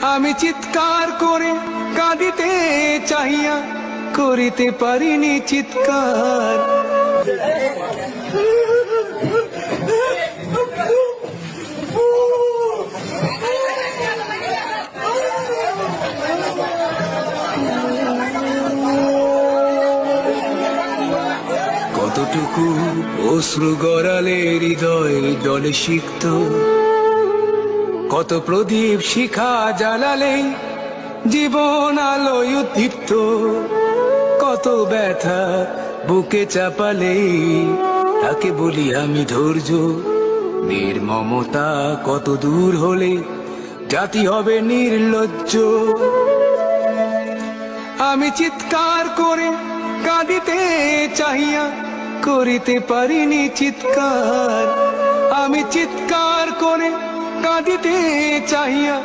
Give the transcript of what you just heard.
আমি চিৎকার করে কাঁদিতে চাহিয়া করিতে পারিনি চিৎকার। কতটুকু অশ্রু গড়ালে হৃদয় জলে সিক্ত, কত প্রদীপ শিখা জ্বালালে জীবন আলোয় উদ্দীপ্ত, কত ব্যথা বুকে চাপালে তাকে বলি আমি ধৈর্য। নির্মমতা কত দূর হলে জাতি হবে নির্লজ্জ। আমি চিৎকার করে কাঁদিতে চাহিয়া করিতে পারিনি চিৎকার। আমি চিৎকার করে কাঁদিতে চাহিয়া